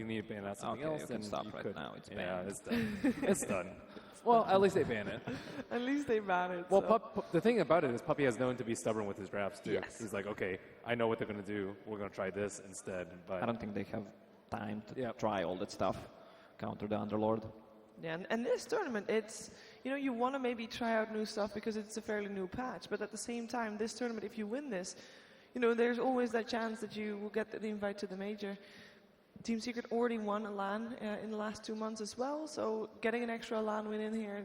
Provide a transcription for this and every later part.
you need to ban out something Okay, else, you can then stop you right could. now. It's Yeah, banned. it's done. It's done. Well, at least they ban it. At least they ban it. Well, so. the thing about it is Puppy has known to be stubborn with his drafts, too. Yes. He's like, okay, I know what they're going to do. We're going to try this instead. But I don't think they have time to try all that stuff, counter the Underlord. Yeah, and this tournament, it's, you want to maybe try out new stuff because it's a fairly new patch. But at the same time, this tournament, if you win this, there's always that chance that you will get the invite to the major. Team Secret already won a LAN in the last 2 months as well. So getting an extra LAN win in here,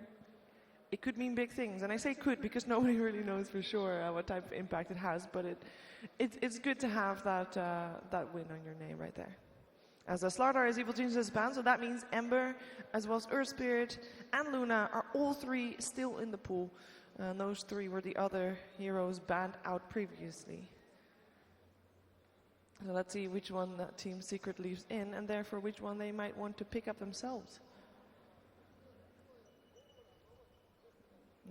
it could mean big things. And I say could because nobody really knows for sure what type of impact it has. But it's good to have that win on your name right there. As the Slardar is Evil Genius banned, so that means Ember, as well as Earth Spirit and Luna are all three still in the pool. And those three were the other heroes banned out previously. So let's see which one that Team Secret leaves in, and therefore which one they might want to pick up themselves.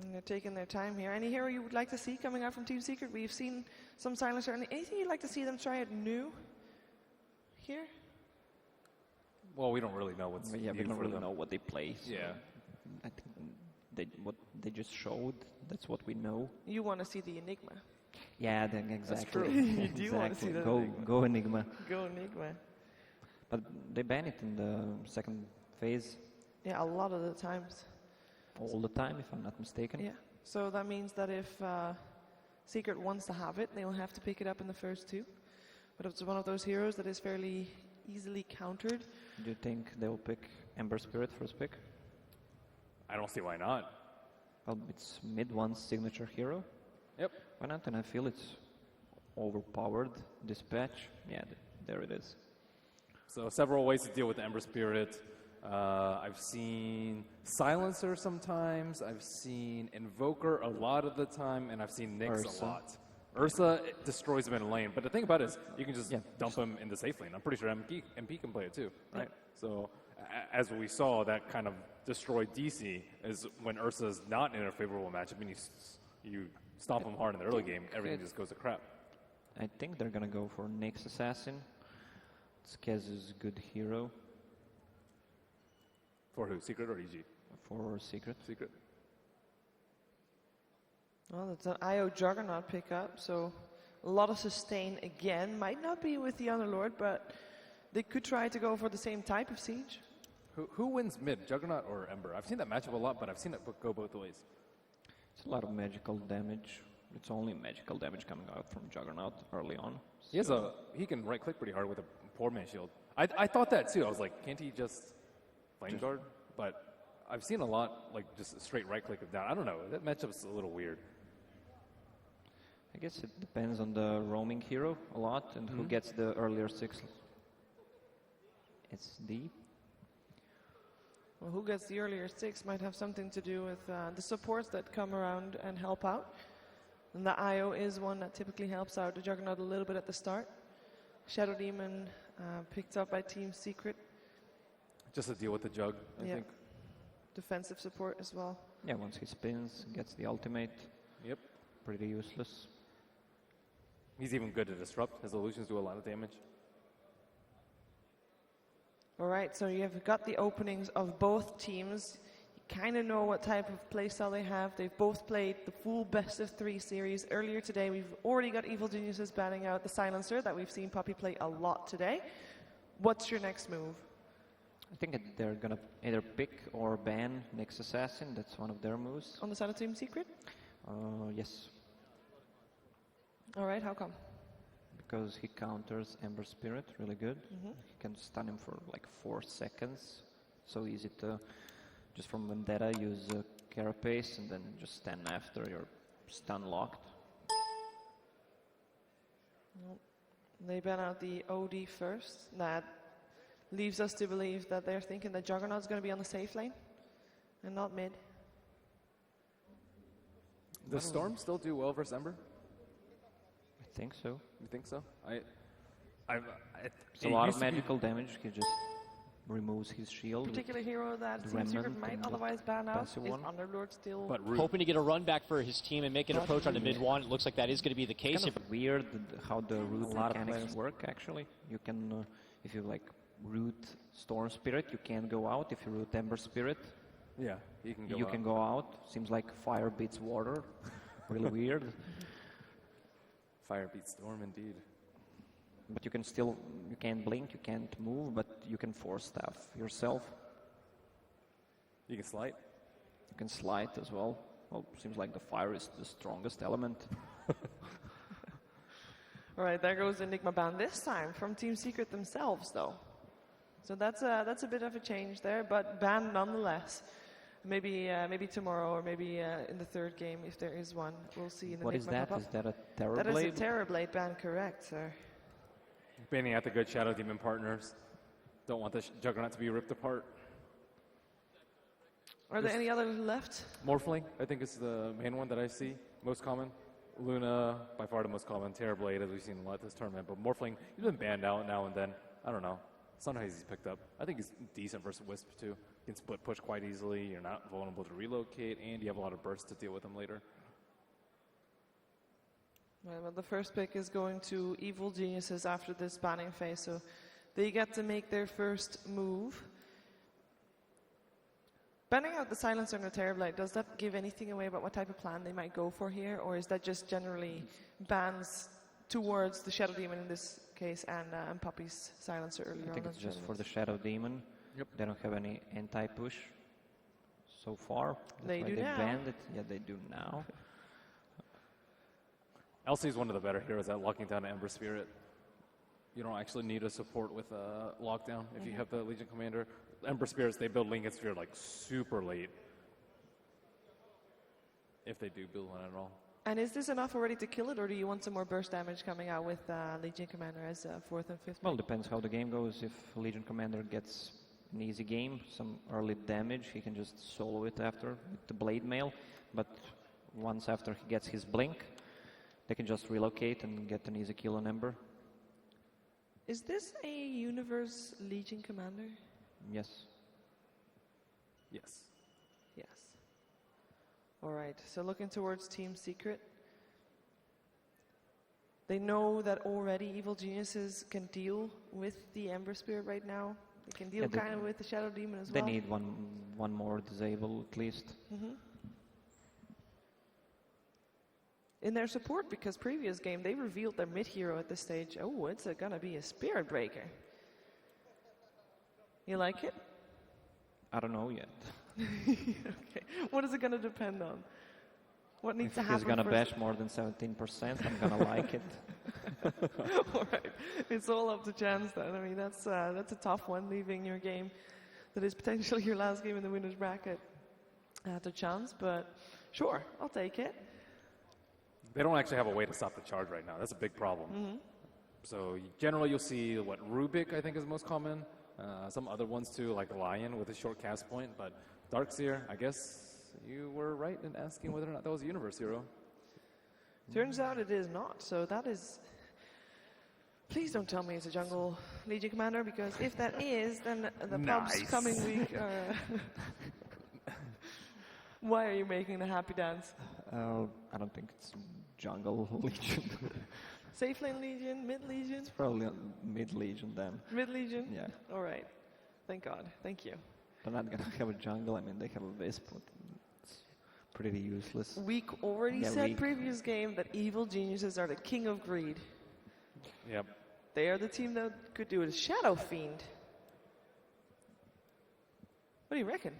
And they're taking their time here. Any hero you would like to see coming out from Team Secret? We've seen some Silencer. Anything you'd like to see them try out new here? Well, we don't really know what's We don't really know what they play. So Yeah. I think what they just showed, that's what we know. You want to see the Enigma. Yeah, then exactly. true. You do want to see that Enigma. Go Enigma. Go Enigma. But they ban it in the second phase Yeah, a lot of the times. all the time, if I'm not mistaken. Yeah. So that means that if Secret wants to have it, they will have to pick it up in the first two. But it's one of those heroes that is fairly easily countered. Do you think they will pick Ember Spirit first pick? I don't see why not. Well, it's mid one's signature hero. Yep. Why not? And I feel it's overpowered. Dispatch. Yeah, there it is. So several ways to deal with the Ember Spirit. I've seen Silencer sometimes. I've seen Invoker a lot of the time, and I've seen Nyx Ursa. a lot. Ursa destroys him in lane, but the thing about it is you can just dump him in the safe lane. I'm pretty sure MP can play it too, right? So as we saw, that kind of destroyed DC is when Ursa's not in a favorable matchup and you stomp him hard in the early game, everything just goes to crap. I think they're gonna go for Nyx Assassin. Skezu's good hero For who? Secret or EG? for Secret. Secret. Well, it's an IO Juggernaut pickup, so a lot of sustain again. Might not be with the Underlord, but they could try to go for the same type of siege. Who wins mid, Juggernaut or Ember? I've seen that matchup a lot, but I've seen it go both ways. It's a lot of magical damage. It's only magical damage coming out from Juggernaut early on. He can right click pretty hard with a poor man shield. I thought that too. I was like, can't he just flame guard? But I've seen a lot like just a straight right click of down. I don't know. That matchup's a little weird. I guess it depends on the roaming hero a lot and who gets the earlier 6 SD. Well, who gets the earlier 6 might have something to do with the supports that come around and help out. And the IO is one that typically helps out the Juggernaut a little bit at the start. Shadow Demon picked up by Team Secret. Just to deal with the Jug, I think. Defensive support as well. Yeah, once he spins, gets the ultimate. Yep. Pretty useless. He's even good to disrupt. His illusions do a lot of damage. All right, so you've got the openings of both teams. You kind of know what type of playstyle they have. They've both played the full best-of-3 series. Earlier today, we've already got Evil Geniuses banning out the Silencer that we've seen Puppy play a lot today. What's your next move? I think they're gonna either pick or ban Nyx Assassin. That's one of their moves. On the side of Team Secret? Yes. All right, how come? Because he counters Ember Spirit really good. He can stun him for like 4 seconds. So easy to, just from Vendetta, use Carapace and then just stand after you're stun locked. Well, they ban out the OD first. That leaves us to believe that they're thinking that Juggernaut's going to be on the safe lane and not mid. Does Storm still do well versus Ember? I think so. You think so? It's a lot of magical damage. He just removes his shield. Particular hero that the Team Secret Remnant might and otherwise ban out is passive one. Underlord still. But Hoping to get a run back for his team and make an approach on the mid one. It looks like that is going to be the case. Kind of weird how the root mechanics work. Actually, you can if you like root Storm Spirit, you can't go out. If you root Ember Spirit, Yeah, you can go you out. can go out. Seems like fire beats water. Really weird. Fire beats storm, indeed. But you can still, you can't blink, you can't move, but you can force stuff yourself. You can slide. You can slide as well. Well, seems like the fire is the strongest element. All right, there goes Enigma ban this time from Team Secret themselves, though. So that's a bit of a change there, but ban nonetheless. Maybe tomorrow or maybe in the third game, if there is one, we'll see. An What is Enigma that? pop up. Is that a Terror That is Blade? a Terror Blade ban, correct, sir. Banning out the good Shadow Demon partners. Don't want the Juggernaut to be ripped apart. Are there any others left? Morphling, I think, is the main one that I see most common. Luna, by far the most common. Terrorblade, as we've seen a lot this tournament. But Morphling, he's been banned out now and then. I don't know. Sometimes he's picked up. I think he's decent versus Wisp, too. You can split push quite easily. You're not vulnerable to relocate, and you have a lot of bursts to deal with him later. Well, the first pick is going to Evil Geniuses after this banning phase, so they get to make their first move. Banning out the Silencer and the Terrorblade, does that give anything away about what type of plan they might go for here, or is that just generally bans towards the Shadow Demon in this case and Puppy's Silencer earlier on? I think in it's just for tournaments? the Shadow Demon. Yep. They don't have any anti-push so far. That's They why do they now. banned it. Yeah, they do now. LC is one of the better heroes at locking down Ember Spirit. You don't actually need a support with a lockdown if you have the Legion Commander. Ember Spirits, they build Lincoln Sphere like super late. If they do build one at all. And is this enough already to kill it, or do you want some more burst damage coming out with Legion Commander as 4th and 5th? Well, depends how the game goes. If Legion Commander gets an easy game, some early damage, he can just solo it after with the Blade Mail. But once after he gets his blink, they can just relocate and get an easy kill on Ember. Is this a Universe Legion Commander? Yes. Yes. Yes. All right, so looking towards Team Secret. They know that already Evil Geniuses can deal with the Ember Spirit right now. They can deal Yeah, they- kind of with the Shadow Demon as They well. need one more disable at least. In their support, because previous game, they revealed their mid-hero at this stage. Oh, it's gonna be a Spirit Breaker. You like it? I don't know yet. Okay. What is it gonna depend on? What needs If to happen he's gonna first? bash more than 17%, I'm gonna like it. All right. It's all up to chance then. I mean, that's a tough one, leaving your game that is potentially your last game in the winner's bracket to chance, but sure, I'll take it. They don't actually have a way to stop the charge right now. That's a big problem. So generally you'll see what Rubik, I think, is most common. Some other ones too, like Lion with a short cast point. But Darkseer, I guess you were right in asking whether or not that was a Universe hero. Turns out it is not, so that is... Please don't tell me it's a Jungle Legion Commander, because if that is, then the pubs Nice. coming week are... Why are you making the happy dance? I don't think it's Jungle Legion. Safe Lane Legion, Mid Legion, Probably Mid Legion then. Mid Legion? Yeah. All right. Thank God. Thank you. They're not gonna have a jungle. I mean, they have a Wisp, but it's pretty useless. Week already Yeah, said weak. previous game that Evil Geniuses are the king of greed. Yep. They are the team that could do it. Shadow Fiend. What do you reckon?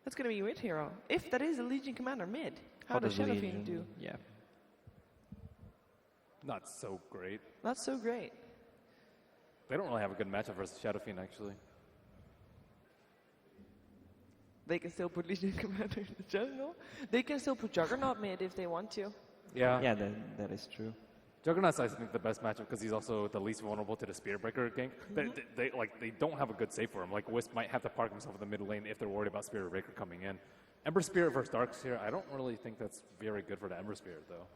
That's going to be your mid hero. If that is a Legion Commander mid, how For does the Shadow Legion, Fiend do? Yeah. Not so great. That's so great. They don't really have a good matchup versus Shadow Fiend, actually. They can still put Legion Commander in the jungle. They can still put Juggernaut mid if they want to. Yeah. Yeah, that is true. Juggernaut's, I think, the best matchup because he's also the least vulnerable to the Spirit Breaker gank. They don't have a good save for him. Like, Wisp might have to park himself in the middle lane if they're worried about Spirit Breaker coming in. Ember Spirit versus Darkseer, I don't really think that's very good for the Ember Spirit, though.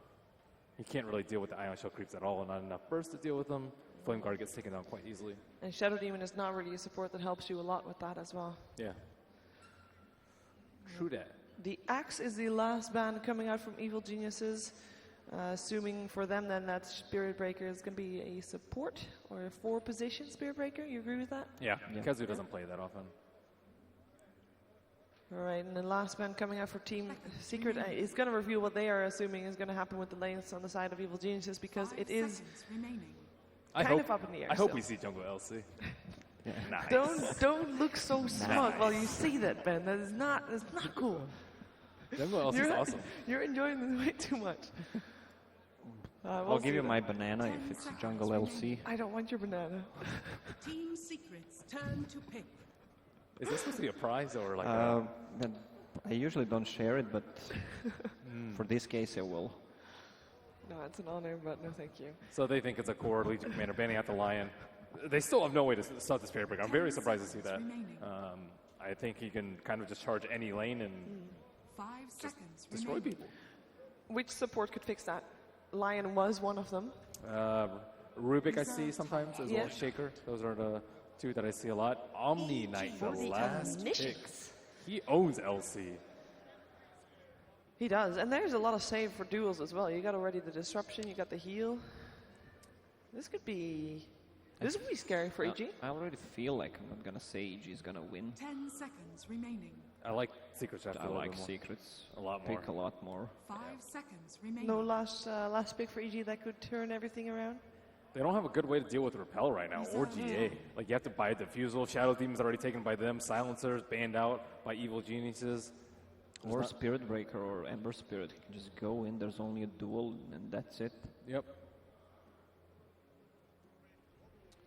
He can't really deal with the Ion Shell creeps at all, and not enough burst to deal with them. Flame Guard gets taken down quite easily. And Shadow Demon is not really a support that helps you a lot with that as well. Yeah. True that. The Axe is the last ban coming out from Evil Geniuses. Assuming for them then that Spirit Breaker is going to be a support or a 4-position Spirit Breaker. You agree with that? Yeah, Kazu doesn't play that often. All right, and the last man coming out for Team Secret is going to reveal what they are assuming is going to happen with the lanes on the side of Evil Geniuses, because it is kind of up in the air. I hope still. we see Jungle LC. Nice. Don't look so smug while you see that, Ben. That's not cool. Jungle LC is awesome. You're enjoying this way too much. I'll give you my banana if it's Jungle LC. I don't want your banana. Team Secret's turn to pick. Is this supposed to be a prize or like I usually don't share it, but for this case I will. No, it's an honor, but no thank you. So they think it's a core Legion commander banning out the Lion. They still have no way to stop the Spirit Breaker. I'm very surprised to see that. I think he can kind of just charge any lane and 5 seconds destroy people. Which support could fix that? Lion was one of them. Rubik I see sometimes as well as Shaker. Those are the two that I see a lot. Omni Knight, the last pick. He owns LC. He does, and there's a lot of save for duels as well. You got already the disruption, you got the heal. This could be scary for EG. I already feel like I'm not gonna say EG is gonna win. 10 seconds remaining. I like Secret Chef. I like Secrets. A lot more. Pick a lot more. 5 seconds remaining. No last pick for EG that could turn everything around. They don't have a good way to deal with Repel right now, or GA. Like, you have to buy a Diffusal. Shadow Demon's already taken by them. Silencers banned out by Evil Geniuses. Or Spirit Breaker or Ember Spirit. You can just go in, there's only a duel, and that's it. Yep.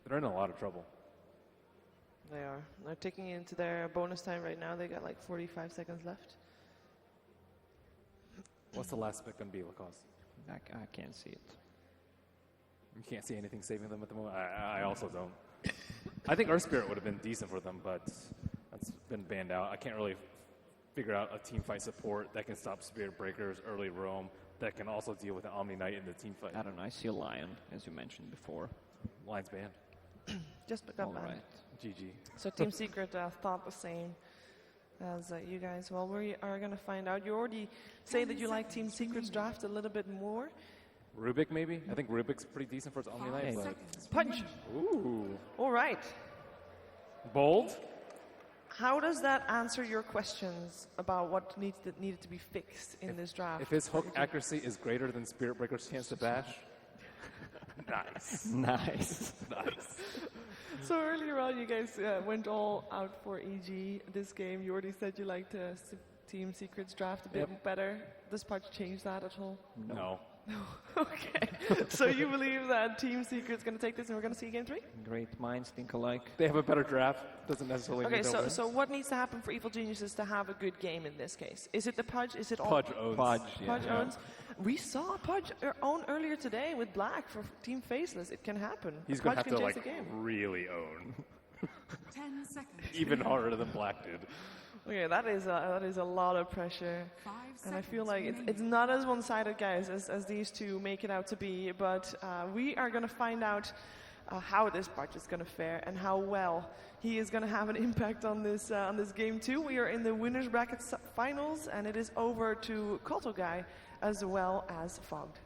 They're in a lot of trouble. They are. They're taking into their bonus time right now. They got like 45 seconds left. What's the last pick going to be, Lacoste? I can't see it. You can't see anything saving them at the moment? I also don't. I think Earth Spirit would have been decent for them, but that's been banned out. I can't really figure out a team fight support that can stop Spirit Breakers, early roam, that can also deal with an Omni Knight in the team fight. I don't know, I see a Lion, as you mentioned before. Lion's banned. Just look up that. Alright. GG. So Team Secret thought the same as you guys. Well, we are going to find out. You already say that you like Team Secret's draft a little bit more. Rubik, maybe? I think Rubik's pretty decent for its Omni Knight. But... Punch. Ooh. All right. Bold. How does that answer your questions about what needed to be fixed in this draft? If his hook accuracy is greater than Spirit Breaker's chance to bash. Nice. Nice. Nice. So earlier on, you guys went all out for EG this game. You already said you liked Team Secret's draft a bit better. Does Pudge change that at all? No. Okay. So you believe that Team Secret's going to take this and we're going to see game 3? Great minds think alike. They have a better draft. Doesn't necessarily Okay, mean they'll win. so what needs to happen for Evil Geniuses to have a good game in this case? Is it the Pudge? Is it all Pudge owns. Pudge, Pudge owns? We saw Pudge own earlier today with Black for Team Faceless. It can happen. He's going to Pudge have to, can change the game. really own. 10 seconds. Even harder than Black did. Okay, that is a lot of pressure. 5 And I seconds feel like it's remaining. not as one-sided, guys, as these two make it out to be. But we are going to find out how this Pudge is going to fare and how well he is going to have an impact on this game too. We are in the winners bracket finals, and it is over to Koto Guy as well as Fogged.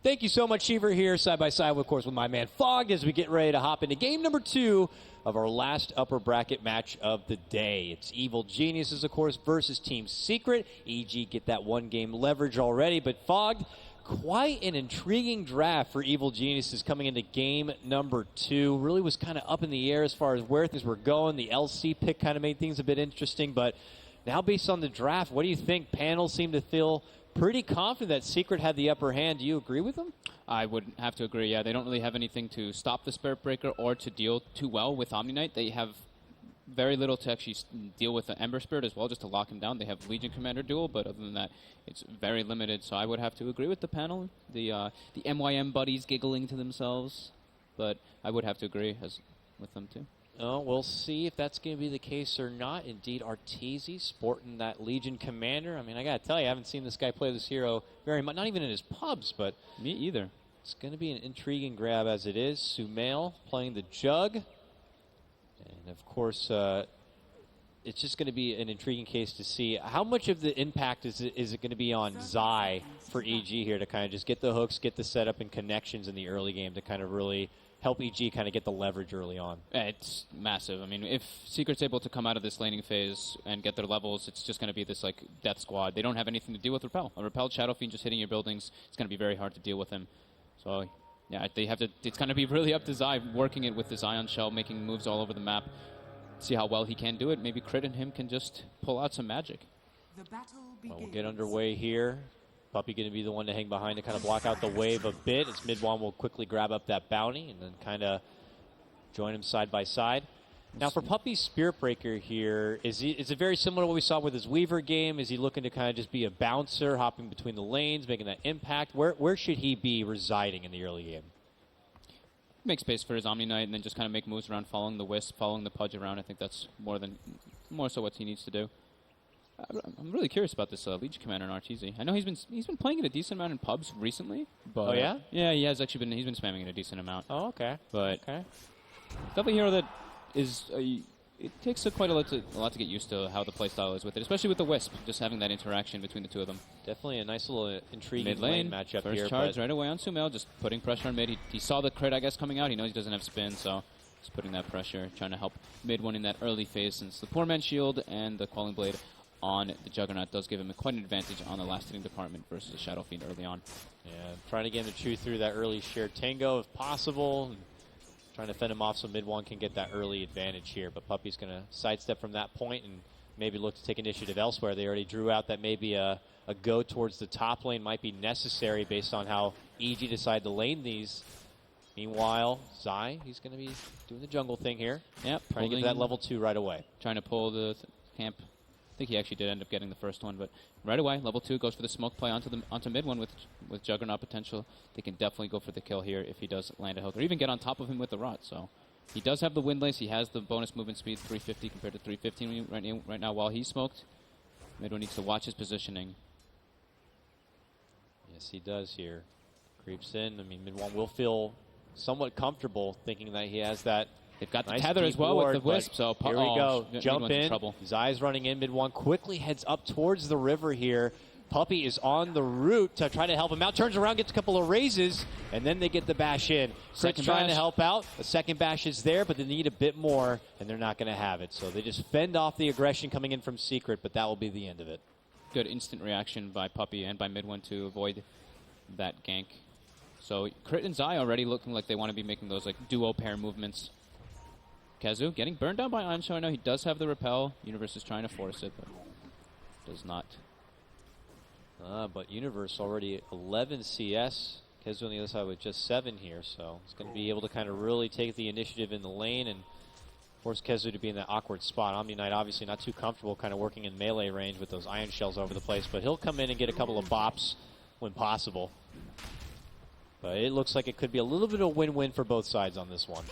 Thank you so much, Cheever, here side by side, of course, with my man Fog as we get ready to hop into game number 2 of our last upper bracket match of the day. It's Evil Geniuses, of course, versus Team Secret. EG get that one-game leverage already, but Fog, quite an intriguing draft for Evil Geniuses coming into game number 2. Really was kind of up in the air as far as where things were going. The LC pick kind of made things a bit interesting, but now based on the draft, what do you think? Panels seem to feel pretty confident that Secret had the upper hand. Do you agree with them? I would have to agree, yeah. They don't really have anything to stop the Spirit Breaker or to deal too well with Omni Knight. They have very little to actually deal with the Ember Spirit as well, just to lock him down. They have Legion Commander duel, but other than that, it's very limited. So I would have to agree with the panel. The MYM buddies giggling to themselves, but I would have to agree with them too. Oh, we'll see if that's going to be the case or not. Indeed, Arteezy sporting that Legion Commander. I mean, I got to tell you, I haven't seen this guy play this hero very much, not even in his pubs, but Me either. it's going to be an intriguing grab as it is. Sumail playing the Jug. And, of course, it's just going to be an intriguing case to see. How much of the impact is it going to be on Zai for EG here to kind of just get the hooks, get the setup and connections in the early game to kind of really help EG kind of get the leverage early on? It's massive. I mean, if Secret's able to come out of this laning phase and get their levels, it's just going to be this like death squad. They don't have anything to deal with Repel. A repelled Shadow Fiend just hitting your buildings, it's going to be very hard to deal with him. So yeah, they have to. It's going to be really up to Zai, working it with this Ion Shell, making moves all over the map. See how well he can do it. Maybe Crit and him can just pull out some magic. The battle begins. Well, we'll get underway here. Puppey going to be the one to hang behind to kind of block out the wave a bit. As Mid-One will quickly grab up that bounty and then kind of join him side by side. Now for Puppey's Spirit Breaker here, is it very similar to what we saw with his Weaver game? Is he looking to kind of just be a bouncer, hopping between the lanes, making that impact? Where should he be residing in the early game? Make space for his Omni Knight and then just kind of make moves around, following the Wisp, following the Pudge around. I think that's more so what he needs to do. I'm really curious about this Legion Commander in RTZ. I know he's been playing it a decent amount in pubs recently. But oh yeah? Yeah, he has actually been. He's been spamming it a decent amount. Oh, okay. But okay. Definitely a hero that is. It takes quite a lot to get used to how the playstyle is with it, especially with the Wisp, just having that interaction between the two of them. Definitely a nice little intriguing mid lane matchup first here. Charge right away on Sumail, just putting pressure on mid. He saw the crit, I guess, coming out. He knows he doesn't have spin, so just putting that pressure, trying to help Mid-One in that early phase, since the Poor Man's Shield and the Quelling Blade on the Juggernaut does give him quite an advantage on the last hitting department versus the Shadow Fiend early on. Yeah, trying to get him to chew through that early shared tango if possible. And trying to fend him off so Mid-One can get that early advantage here. But Puppey's going to sidestep from that point and maybe look to take initiative elsewhere. They already drew out that maybe a go towards the top lane might be necessary based on how EG decide to lane these. Meanwhile, Zai, he's going to be doing the jungle thing here. Yep, trying to get to that level 2 right away. Trying to pull the camp. I think he actually did end up getting the first one, but right away, level 2 goes for the smoke play onto Mid-One with Juggernaut potential. They can definitely go for the kill here if he does land a hook, or even get on top of him with the rot. So he does have the Windlace. He has the bonus movement speed, 350 compared to 315 right now while he's smoked. Mid-One needs to watch his positioning. Yes, he does here. Creeps in. I mean, Mid-One will feel somewhat comfortable thinking that he has that. They've got the nice tether as well ward, with the Wisp, so here we go. Jump in. Trouble. Zai's running in. Mid-One quickly heads up towards the river here. Puppey is on the route to try to help him out. Turns around, gets a couple of raises, and then they get the bash in. Crit's trying to help out. The second bash is there, but they need a bit more, and they're not going to have it. So they just fend off the aggression coming in from Secret, but that will be the end of it. Good instant reaction by Puppey and by Mid-One to avoid that gank. So Crit and Zai already looking like they want to be making those like duo pair movements. Kazu getting burned down by Ansho. I know he does have the repel. Universe is trying to force it, but does not. But Universe already 11 CS. Kazu on the other side with just 7 here, so he's going to be able to kind of really take the initiative in the lane and force Kazu to be in that awkward spot. Omni Knight obviously not too comfortable kind of working in melee range with those iron shells over the place, but he'll come in and get a couple of bops when possible. But it looks like it could be a little bit of a win-win for both sides on this one.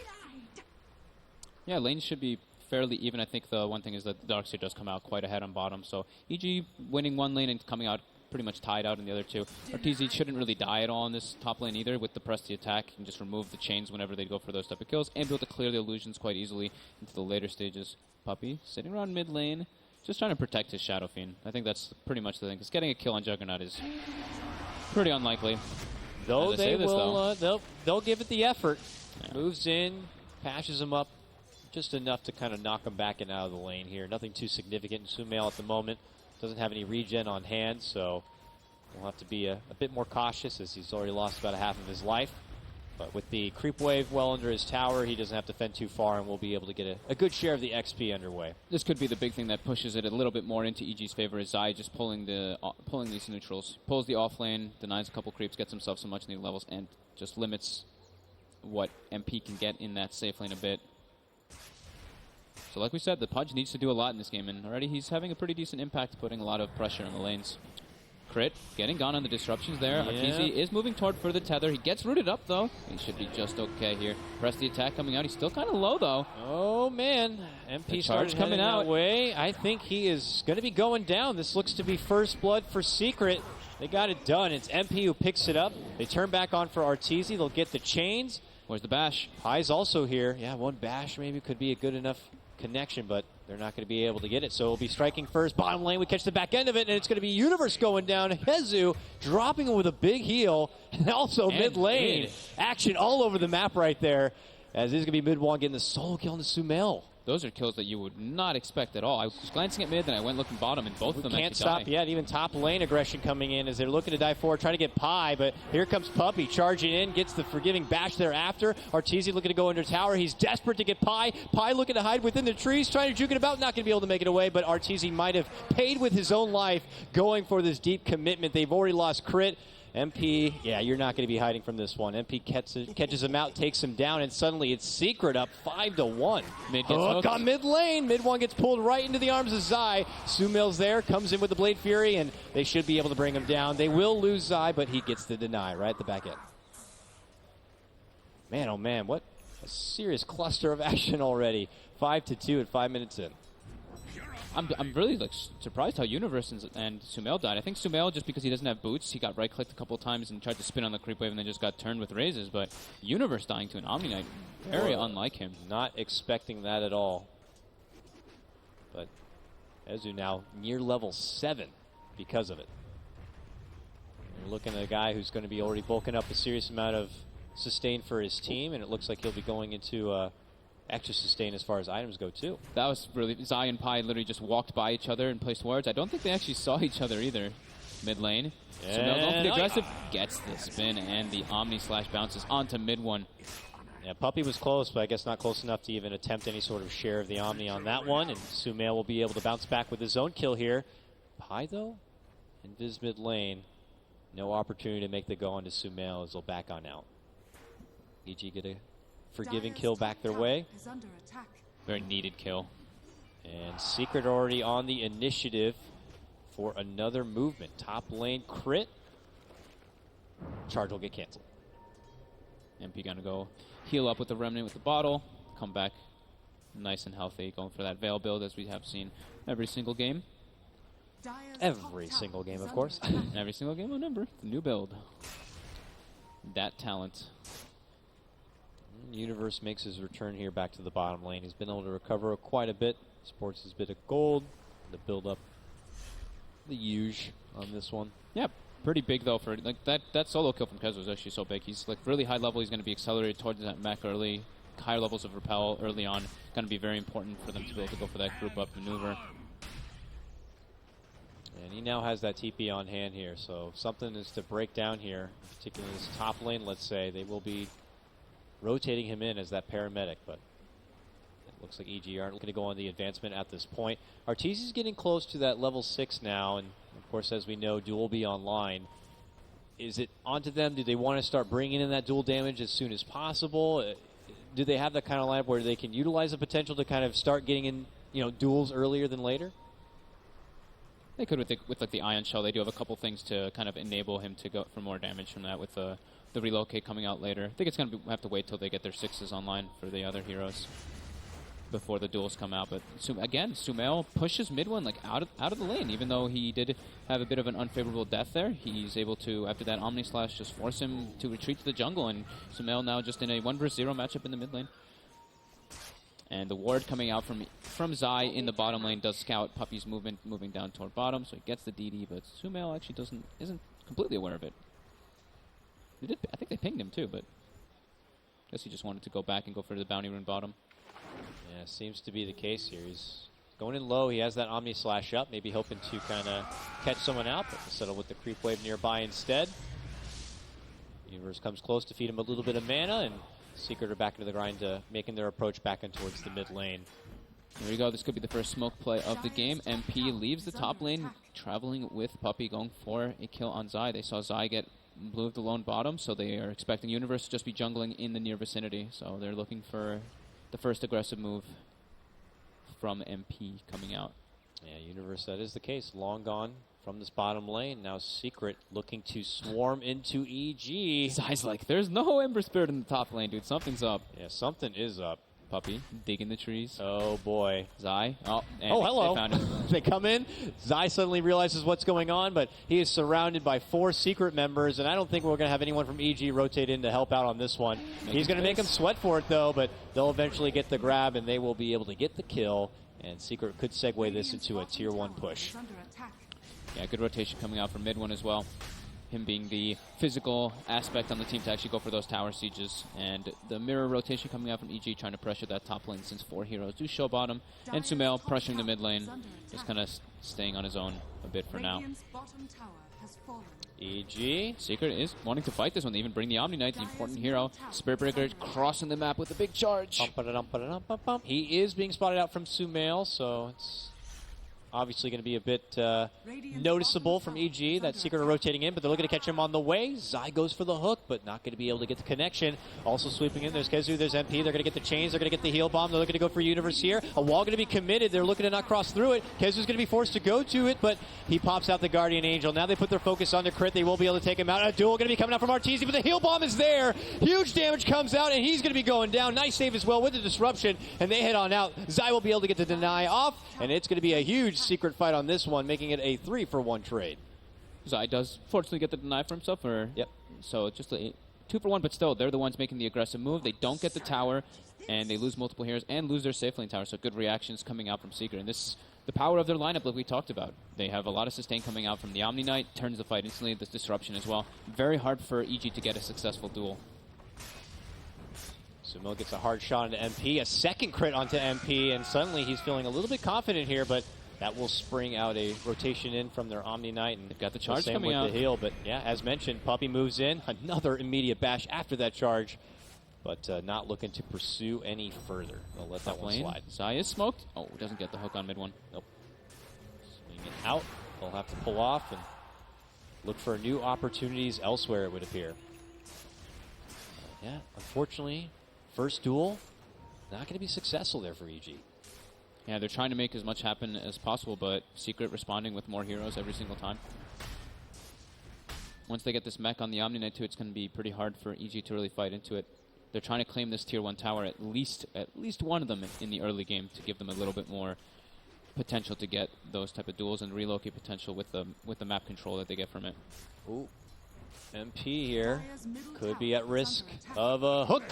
Yeah, lanes should be fairly even. I think the one thing is that Darkseer does come out quite ahead on bottom. So EG winning one lane and coming out pretty much tied out in the other two. RTZ shouldn't really die at all in this top lane either with the press the attack. You can just remove the chains whenever they go for those type of kills and be able to clear the illusions quite easily into the later stages. Puppey sitting around mid lane, just trying to protect his Shadow Fiend. I think that's pretty much the thing, because getting a kill on Juggernaut is pretty unlikely. Though they will, they'll give it the effort. Yeah. Moves in, pashes him up just enough to kind of knock him back and out of the lane here. Nothing too significant. Sumail at the moment doesn't have any regen on hand, so we'll have to be a bit more cautious as he's already lost about a half of his life. But with the creep wave well under his tower, he doesn't have to fend too far, and we'll be able to get a good share of the XP underway. This could be the big thing that pushes it a little bit more into EG's favor, is Zai just pulling these neutrals. Pulls the off lane, denies a couple creeps, gets himself some much needed levels, and just limits what MP can get in that safe lane a bit. So like we said, the Pudge needs to do a lot in this game, and already he's having a pretty decent impact, putting a lot of pressure on the lanes. Crit getting gone on the disruptions there. Yeah. Arteezy is moving toward for the tether. He gets rooted up though. He should be just okay here. Press the attack coming out. He's still kind of low though. Oh man, MP started coming out. That way. I think he is going to be going down. This looks to be first blood for Secret. They got it done. It's MP who picks it up. They turn back on for Arteezy. They'll get the chains. Where's the bash? High's also here. Yeah, one bash maybe could be a good enough connection, but they're not going to be able to get it. So it'll be striking first. Bottom lane, we catch the back end of it, and it's going to be Universe going down. Hezu dropping it with a big heal, and also mid lane. Action all over the map right there, as this is going to be mid one getting the solo kill into Sumail. Those are kills that you would not expect at all. I was glancing at mid, then I went looking bottom, and both of them Can't actually stop die. yet. Even top lane aggression coming in as they're looking to dive forward, trying to get Pi, but here comes Puppey charging in, gets the forgiving bash thereafter. Arteezy looking to go under tower. He's desperate to get Pi. Pi looking to hide within the trees, trying to juke it about, not going to be able to make it away, but Arteezy might have paid with his own life going for this deep commitment. They've already lost crit. MP, yeah, you're not going to be hiding from this one. MP catches him out, takes him down, and suddenly it's Secret up 5-1. Mid gets hooked. On mid lane. Mid one gets pulled right into the arms of Zai. Sumail's there, comes in with the Blade Fury, and they should be able to bring him down. They will lose Zai, but he gets the deny right at the back end. Man, oh man, what a serious cluster of action already. 5-2 at 5 minutes in. I'm really surprised how Universe and Sumail died. I think Sumail, just because he doesn't have boots, he got right-clicked a couple times and tried to spin on the creep wave and then just got turned with raises. But Universe dying to an Omni Knight, very unlike him. Not expecting that at all. But Hezu now near level 7 because of it. You're looking at a guy who's going to be already bulking up a serious amount of sustain for his team, and it looks like he'll be going into extra sustain as far as items go, too. That was really... Zai and Pi literally just walked by each other and placed wards. I don't think they actually saw each other either. Mid lane. Sumail going for the aggressive. Gets the spin and the Omni slash bounces onto mid one. Yeah, Puppey was close, but I guess not close enough to even attempt any sort of share of the Omni on that one. And Sumail will be able to bounce back with his own kill here. Pi, though, in Viz mid lane. No opportunity to make the go onto Sumail as they'll back on out. EG get a forgiving kill back their way. Is under attack. Very needed kill. And Secret already on the initiative for another movement. Top lane crit. Charge will get canceled. MP gonna go heal up with the Remnant with the bottle. Come back nice and healthy. Going for that Veil build as we have seen every single game. Dire's Every top single tower game, is of under course. attack. Every single game on number. The new build. That talent. Universe makes his return here back to the bottom lane. He's been able to recover quite a bit. Sports his bit of gold. The build up. The huge on this one. Yeah, pretty big though for like that solo kill from Kez was actually so big. He's like really high level. He's going to be accelerated towards that mech early. Higher levels of repel early on. Going to be very important for them to be able to go for that group up maneuver. And he now has that TP on hand here. So if something is to break down here, particularly this top lane, let's say, they will be rotating him in as that paramedic, but it looks like EG aren't looking to go on the advancement at this point. Arteezy's getting close to that level 6 now, and of course, as we know, duel will be online. Is it onto them? Do they want to start bringing in that dual damage as soon as possible? Do they have that kind of lineup where they can utilize the potential to kind of start getting in, duels earlier than later? They could with like the Ion Shell. They do have a couple things to kind of enable him to go for more damage from that with the relocate coming out later. I think it's going to have to wait till they get their 6s online for the other heroes before the duels come out. But again, Sumail pushes mid one like out of the lane, even though he did have a bit of an unfavorable death there. He's able to, after that Omni Slash, just force him to retreat to the jungle, and Sumail now just in a 1 vs 0 matchup in the mid lane. And the ward coming out from Zai in the bottom lane does scout Puppey's moving down toward bottom, so he gets the DD, but Sumail actually isn't completely aware of it. I think they pinged him too, but I guess he just wanted to go back and go for the bounty rune bottom. Yeah, seems to be the case here. He's going in low. He has that Omni Slash up, maybe hoping to kind of catch someone out, but to settle with the creep wave nearby instead. Universe comes close to feed him a little bit of mana, and Secret are back into the grind, making their approach back in towards the mid lane. There we go. This could be the first smoke play of the game. MP leaves the top lane, traveling with Puppey, going for a kill on Zai. They saw Zai get blue of the lone bottom, so they are expecting Universe to just be jungling in the near vicinity. So they're looking for the first aggressive move from MP coming out. Yeah, Universe, that is the case. Long gone from this bottom lane. Now Secret looking to swarm into EG. Zai's like, there's no Ember Spirit in the top lane, dude. Something's up. Yeah, something is up. Puppy, digging the trees. Oh, boy. Zai. Oh, and Oh, hello. They found him. They come in. Zai suddenly realizes what's going on, but he is surrounded by 4 secret members, and I don't think we're going to have anyone from EG rotate in to help out on this one. He's going to make him sweat for it, though, but they'll eventually get the grab, and they will be able to get the kill, and Secret could segue this into a Tier 1 push. Yeah, good rotation coming out from mid one as well. Him being the physical aspect on the team to actually go for those tower sieges. And the mirror rotation coming out from EG trying to pressure that top lane since 4 heroes do show bottom. And Sumail pressuring the mid lane, just kind of staying on his own a bit for now. EG. Secret is wanting to fight this one. They even bring the Omni Knight, the important hero. Spirit Breaker crossing the map with a big charge. He is being spotted out from Sumail, so it's obviously going to be a bit noticeable from EG. That Secret are rotating in, but they're looking to catch him on the way. Zai goes for the hook, but not going to be able to get the connection. Also sweeping in, there's Kezu, there's MP. They're going to get the chains, they're going to get the heal bomb. They're looking to go for Universe here. A wall going to be committed. They're looking to not cross through it. Kezu's going to be forced to go to it, but he pops out the Guardian Angel. Now they put their focus on the crit. They will be able to take him out. A duel going to be coming out from Arteezy, but the heal bomb is there. Huge damage comes out, and he's going to be going down. Nice save as well with the disruption, and they head on out. Zai will be able to get the deny off, and it's going to be a huge Secret fight on this one, making it a 3-for-1 trade. Zai does fortunately get the deny for himself, or yep. So it's just a 2-for-1, but still, they're the ones making the aggressive move. They don't get the tower, and they lose multiple heroes and lose their safe lane tower, so good reactions coming out from Secret. And this is the power of their lineup like we talked about. They have a lot of sustain coming out from the Omni Knight, turns the fight instantly, this disruption as well. Very hard for EG to get a successful duel. Sumail gets a hard shot into MP, a second crit onto MP, and suddenly he's feeling a little bit confident here, but that will spring out a rotation in from their Omni Knight, and they've got the charge same coming with out. The heal. But yeah, as mentioned, Puppy moves in, another immediate bash after that charge, but not looking to pursue any further. They'll let that one slide. Zai is smoked. Oh, doesn't get the hook on mid one. Nope. Swinging out. They'll have to pull off and look for new opportunities elsewhere, it would appear. Yeah, unfortunately, first duel, not going to be successful there for EG. Yeah, they're trying to make as much happen as possible, but Secret responding with more heroes every single time. Once they get this mech on the Omni Knight too, it's going to be pretty hard for EG to really fight into it. They're trying to claim this Tier 1 tower, at least one of them in the early game, to give them a little bit more potential to get those type of duels and relocate potential with the map control that they get from it. Ooh. MP here could be at risk of a hook.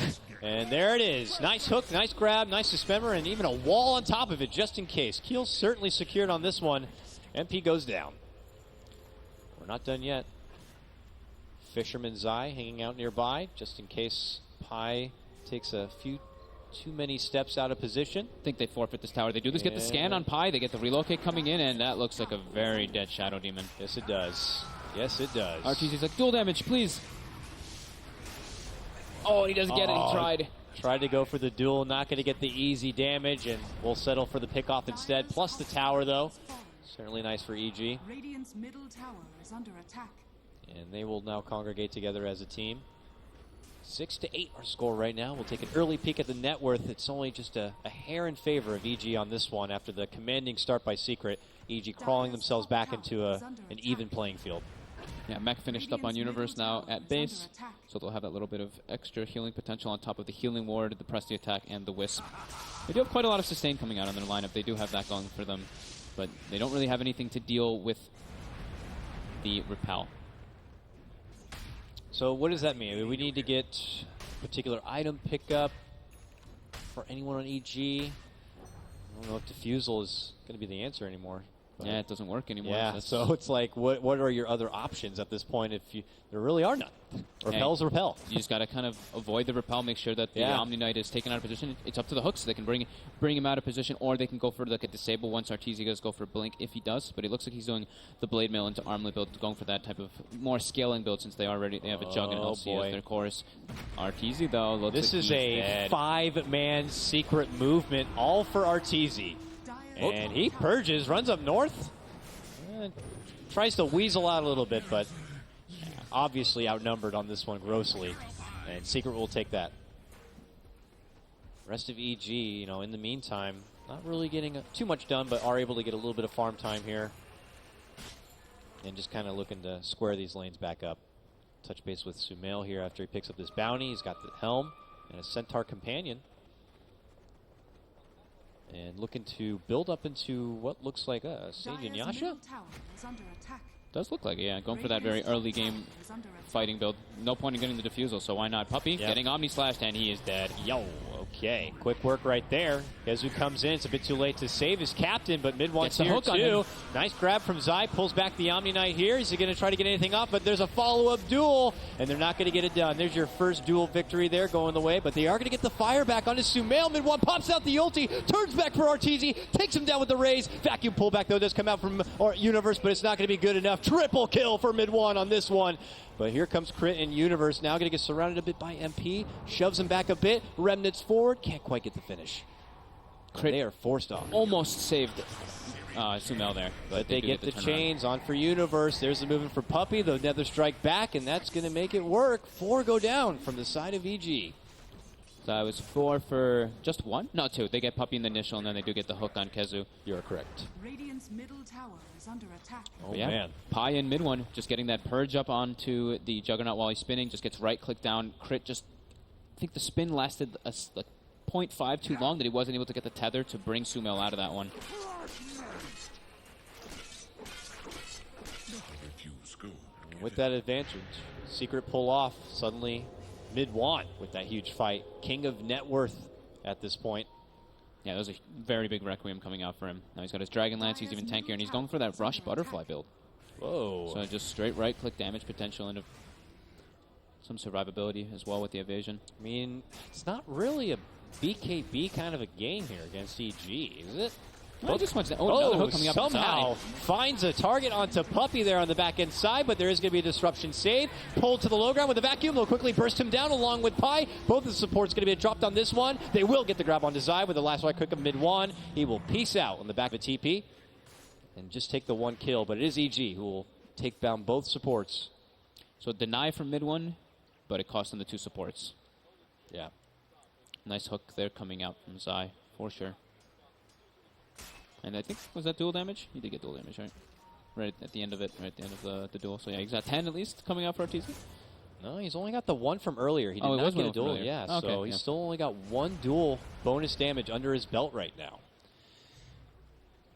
And there it is. Nice hook, nice grab, nice suspender, and even a wall on top of it just in case. Keel certainly secured on this one. MP goes down. We're not done yet. Fisherman Zai hanging out nearby just in case Pi takes a few too many steps out of position. I think they forfeit this tower. They do this, get the scan on Pi, they get the relocate coming in, and that looks like a very dead Shadow Demon. Yes, it does. Yes, it does. Arteezy's like, dual damage, please. Oh, he doesn't get it. He tried. Tried to go for the duel, not going to get the easy damage, and we'll settle for the pickoff instead. Plus the tower, though. Certainly nice for EG. Radiant's middle tower is under attack. And they will now congregate together as a team. 6-8 our score right now. We'll take an early peek at the net worth. It's only just a hair in favor of EG on this one after the commanding start by Secret. EG crawling themselves back into an even playing field. Yeah, mech finished up on Universe now at base, so they'll have that little bit of extra healing potential on top of the healing ward, the press the attack, and the wisp. They do have quite a lot of sustain coming out on their lineup. They do have that going for them, but they don't really have anything to deal with the repel. So what does that mean? I mean, we need to get a particular item pickup for anyone on EG. I don't know if Diffusal is going to be the answer anymore. Yeah, it doesn't work anymore. Yeah, so it's like, what are your other options at this point? There really are none. Repel's repel. You just got to kind of avoid the repel, make sure that the Omni Knight is taken out of position. It's up to the hooks. So they can bring him out of position, or they can go for like a disable once Arteezy does go for blink if he does. But it looks like he's doing the blade mail into armlet build, going for that type of more scaling build since they have a Jug and LC as their chorus. Arteezy though, looks this like is a 5-man secret movement, all for Arteezy. And he purges, runs up north, tries to weasel out a little bit, but obviously outnumbered on this one grossly. And Secret will take that. Rest of EG, in the meantime, not really getting too much done, but are able to get a little bit of farm time here. And just kind of looking to square these lanes back up. Touch base with Sumail here after he picks up this bounty. He's got the helm and a Centaur companion. And looking to build up into what looks like a Sage and Dire's Yasha. middle tower is under attack. Does look like it, yeah. Going for that very early game fighting build. No point in getting the defusal, so why not? Puppy getting Omni Slashed, and he is dead. Yo, okay. Quick work right there. Kezu comes in. It's a bit too late to save his captain, but mid one's Gets the here hook on too. him. Nice grab from Zai. Pulls back the Omni Knight here. Is he going to try to get anything off? But there's a follow-up duel, and they're not going to get it done. There's your first duel victory there going the way, but they are going to get the fire back onto Sumail. Mid one pops out the ulti, turns back for Arteezy, takes him down with the raise. Vacuum pullback, though, does come out from Universe, but it's not going to be good enough. Triple kill for mid one on this one. But here comes Crit and Universe. Now going to get surrounded a bit by MP. Shoves him back a bit. Remnants forward. Can't quite get the finish. Crit They are forced off. almost saved Sumail there. But they do get the turnaround. chains on for Universe. There's the movement for Puppy. The Nether Strike back, and that's going to make it work. 4 go down from the side of EG. So it was 4 for just 1? No, 2. They get Puppy in the initial, and then they do get the hook on Kezu. You're correct. Radiant's middle tower is under attack. Oh, But yeah, man. Pi in mid one, just getting that purge up onto the Juggernaut while he's spinning, just gets right click down. Crit just, I think the spin lasted a 0.5 too long that he wasn't able to get the tether to bring Sumail out of that one. And with that advantage, Secret pull off. Suddenly, mid one with that huge fight. King of net worth at this point. Yeah, that was a very big Requiem coming out for him. Now he's got his Dragon Lance, he's even tankier, and he's going for that Rush Butterfly build. Whoa. So just straight right click damage potential and some survivability as well with the evasion. I mean, it's not really a BKB kind of a game here against EG, is it? Well, just watch that. Oh, another hook coming up somehow inside. finds a target onto Puppy there on the back end side, but there is going to be a disruption save. Pulled to the low ground with a vacuum. They'll quickly burst him down along with Pi. Both of the supports going to be dropped on this one. They will get the grab onto Zai with the last right quick of mid one. He will peace out on the back of a TP and just take the 1 kill, but it is EG who will take down both supports. So deny from mid one, but it cost him the 2 supports. Yeah. Nice hook there coming out from Zai, for sure. And I think, was that dual damage? He did get dual damage, right? Right at the end of it, right at the end of the duel. So yeah, he's got 10 at least coming out for Arteezy. No, he's only got the 1 from earlier. He did Oh, it not was get a one from duel. earlier. Yeah, Okay, so he's yeah. still only got 1 dual bonus damage under his belt right now.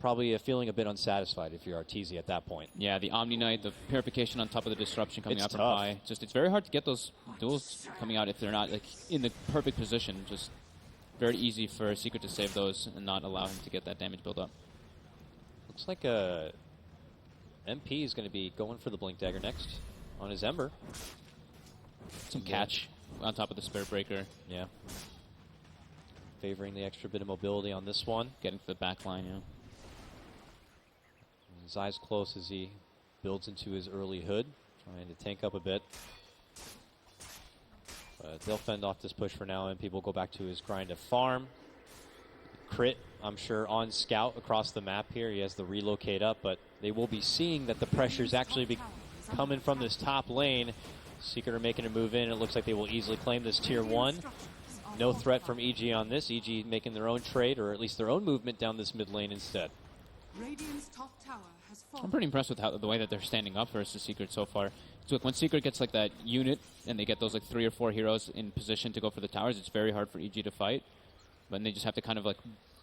Probably feeling a bit unsatisfied if you're Arteezy at that point. Yeah, the Omni Knight, the Purification on top of the Disruption coming It's out from tough. Pi. Just, it's very hard to get those duels coming out if they're not like in the perfect position. Just very easy for Secret to save those and not allow him to get that damage build up. Looks like MP is going to be going for the Blink Dagger next on his Ember. Some catch on top of the Spirit Breaker. Yeah. Favoring the extra bit of mobility on this one. Getting to the back line, yeah. His eyes close as he builds into his early hood, trying to tank up a bit. But they'll fend off this push for now, and people go back to his grind of farm. Crit, I'm sure, on scout across the map here. He has the relocate up, but they will be seeing that the pressure's actually be coming from this top lane. Secret are making a move in. It looks like they will easily claim this tier 1. No threat from EG on this. EG making their own trade, or at least their own movement down this mid lane instead. Radiant's top tower has fallen. I'm pretty impressed with the way that they're standing up versus Secret so far. So like when Secret gets like that unit and they get those like 3 or 4 heroes in position to go for the towers, it's very hard for EG to fight. But they just have to kind of like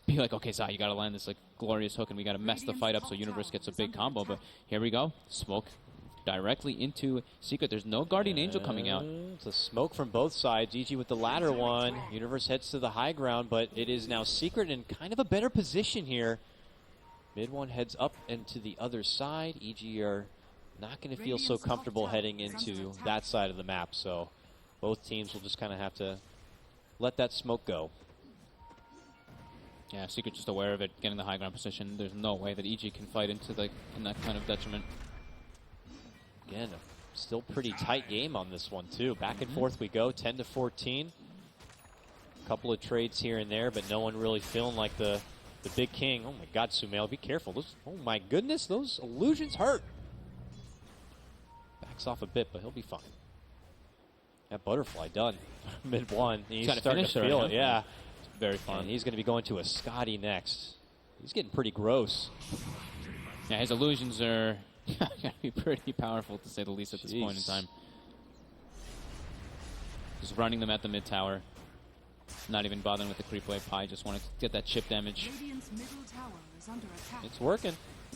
be like, okay, Zai, you got to land this like glorious hook, and we got to mess the fight up so Universe gets a big combo. But here we go, smoke directly into Secret. There's no Guardian Angel coming out. It's a smoke from both sides. EG with the latter one. Universe heads to the high ground, but it is now Secret in kind of a better position here. Mid one heads up and to the other side. EG are not going to feel so comfortable heading into that side of the map, so both teams will just kind of have to let that smoke go. Yeah, Secret just aware of it, getting the high ground position. There's no way that EG can fight into the in that kind of detriment. Again, a still pretty tight game on this one too. Back and forth we go, 10-14. A couple of trades here and there, but no one really feeling like the big king. Oh my God, Sumail, be careful. Oh my goodness, those illusions hurt. Backs off a bit, but he'll be fine. That butterfly done. Mid one. He's starting to feel it, yeah. Very fun. And he's going to be going to a Scotty next. He's getting pretty gross. Yeah, his illusions are going to be pretty powerful, to say the least, at this point in time. Just running them at the mid tower. Not even bothering with the creep wave. Pi just wanted to get that chip damage. Radiant's middle tower is under attack. It's working.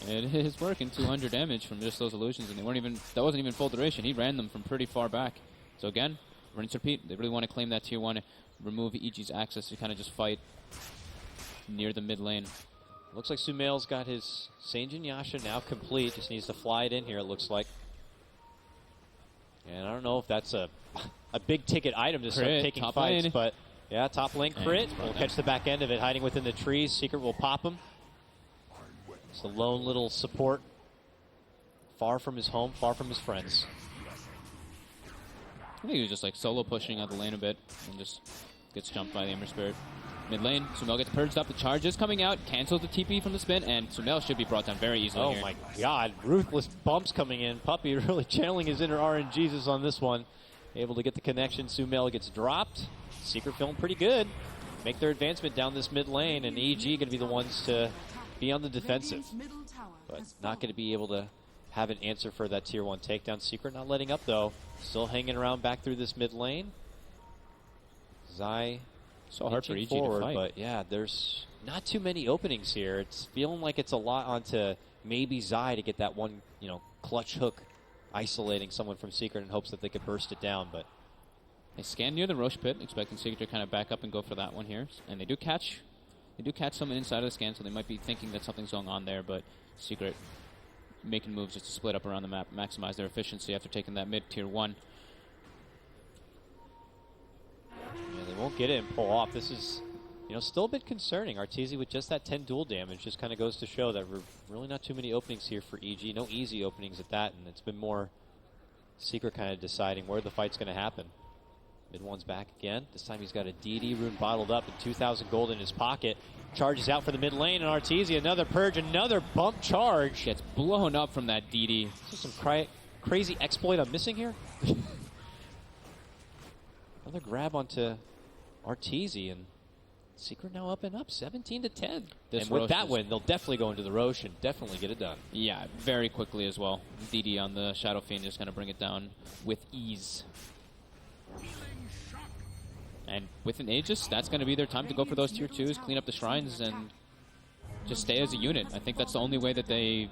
It is working. 200 damage from just those illusions, and they weren't even. That wasn't even full duration. He ran them from pretty far back. So again, rinse repeat. They really want to claim that tier 1, remove EG's access to kind of just fight near the mid lane. Looks like Sumail's got his Sanjin Yasha now complete. Just needs to fly it in here, it looks like. And I don't know if that's a big ticket item to start Crit, taking top fights, lane. but yeah, top lane crit. We'll catch the back end of it, hiding within the trees. Secret will pop him. It's a lone little support. Far from his home, far from his friends. I think he was just like solo pushing out the lane a bit and just gets jumped by the Ember Spirit. Mid lane, Sumail gets purged up. The charge is coming out, cancels the TP from the spin, and Sumail should be brought down very easily Oh here. my god, ruthless bumps coming in. Puppy really channeling his inner RNGesus on this one. Able to get the connection. Sumail gets dropped. Secret feeling pretty good. Make their advancement down this mid lane, and EG going to be the ones to be on the defensive. Radiant's middle tower But has not going to be able to have an answer for that tier 1 takedown. Secret not letting up, though. Still hanging around back through this mid lane. Zai So hard for inching EG forward, to fight. but yeah, there's not too many openings here. It's feeling like it's a lot onto maybe Zai to get that one, clutch hook, isolating someone from Secret in hopes that they could burst it down. But They scan near the Roche pit, expecting Secret to kind of back up and go for that one here. And they do catch someone inside of the scan, so they might be thinking that something's going on there, but Secret making moves just to split up around the map, maximize their efficiency after taking that mid tier 1. yeah, they won't get it and pull off. This is, still a bit concerning. Arteezy with just that 10 duel damage just kind of goes to show that we're really not too many openings here for EG. No easy openings at that, and it's been more Secret kind of deciding where the fight's going to happen. Mid one's back again. This time he's got a DD rune bottled up and 2,000 gold in his pocket. Charges out for the mid lane, and Arteezy, another purge, another bump charge. Gets blown up from that DD. Is this some crazy exploit I'm missing here? Another grab onto Arteezy, and Secret now up and up, 17 to 10. This And with Roche that is- win, they'll definitely go into the Roche and definitely get it done. Yeah, very quickly as well. DD on the Shadow Fiend is going to bring it down with ease. And with an Aegis, that's going to be their time to go for those tier 2s, clean up the shrines, and just stay as a unit. I think that's the only way that the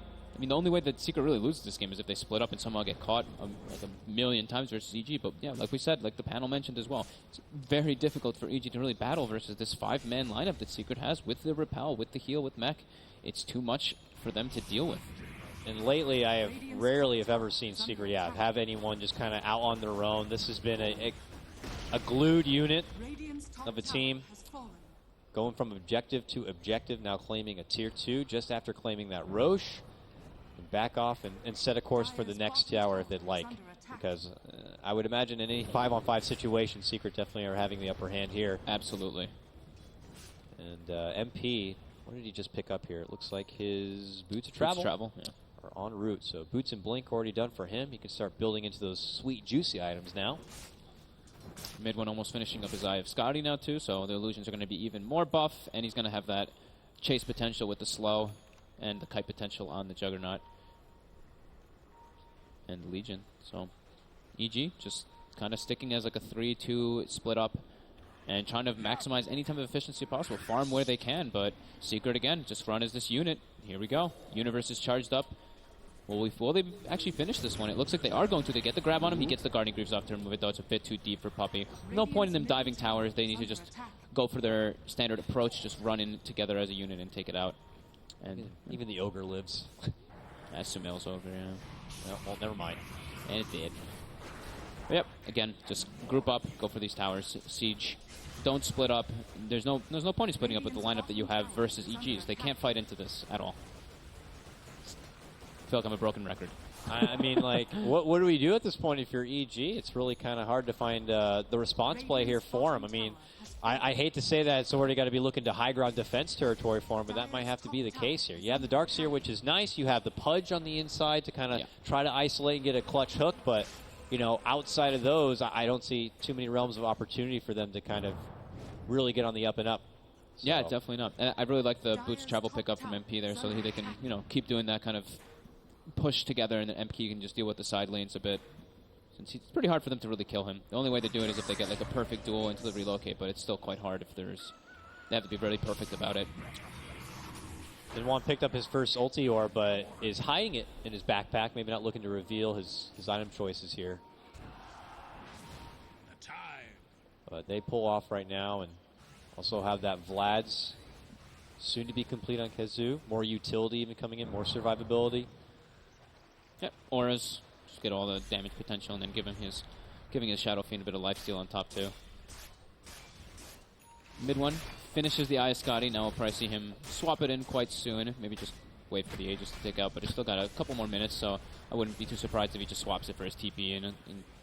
only way that Secret really loses this game is if they split up and somehow get caught like a million times versus EG. But yeah, like we said, like the panel mentioned as well, it's very difficult for EG to really battle versus this 5-man lineup that Secret has with the repel, with the heal, with mech. It's too much for them to deal with. And lately, I have rarely, if ever, seen Secret have anyone just kind of out on their own. This has been a glued unit Radiant's top of a tower team. has fallen. Going from objective to objective, now claiming a tier 2 just after claiming that Roche. And back off and set a course for the next tower if they'd like. Because I would imagine in any 5-on-5 situation, Secret definitely are having the upper hand here. Absolutely. And MP, what did he just pick up here? It looks like his Boots of Travel. Yeah. Are en route. So Boots and Blink already done for him. He can start building into those sweet, juicy items now. Mid one almost finishing up his Eye of Scotty now too, so the illusions are going to be even more buff, and he's going to have that chase potential with the slow and the kite potential on the Juggernaut and Legion. So EG just kind of sticking as like a 3-2 split up and trying to maximize any type of efficiency possible. Farm where they can, but Secret again, just run as this unit. Here we go. Universe is charged up. Will they actually finish this one? It looks like they are going to. They get the grab on him. He gets the Guardian Greaves off to remove it, though it's a bit too deep for Puppy. No point in them diving towers. They need to just go for their standard approach, just run in together as a unit and take it out. And Even the Ogre lives. that's Sumail's over, yeah. Well, never mind. And it did. But yep, again, just group up, go for these towers, siege. Don't split up. There's no point in splitting up with the lineup that you have versus EGs. They can't fight into this at all. I feel like I'm a broken record. I mean, like, what do we do at this point if you're EG? It's really kind of hard to find the response play here for him. I mean, I hate to say that it's already got to be looking to high ground defense territory for him, but that might have to be the case here. You have the Darkseer, which is nice. You have the Pudge on the inside to kind of try to isolate and get a clutch hook, but, outside of those, I don't see too many realms of opportunity for them to kind of really get on the up and up. So. Yeah, definitely not. And I really like the Boots travel pickup from MP there, so that they can, keep doing that kind of push together, and then MP can just deal with the side lanes a bit. Since it's pretty hard for them to really kill him. The only way they do it is if they get like a perfect duel into the relocate, but it's still quite hard if they have to be really perfect about it. Minwan picked up his first ulti orb, but is hiding it in his backpack, maybe not looking to reveal his item choices here. But they pull off right now, and also have that Vlad's soon to be complete on Kazoo. More utility even coming in, more survivability. Yep, auras, just get all the damage potential, and then giving his Shadow Fiend a bit of lifesteal on top too. Mid one finishes the Aya Scotty. Now we'll probably see him swap it in quite soon. Maybe just wait for the Aegis to take out, but he's still got a couple more minutes, so I wouldn't be too surprised if he just swaps it for his TP in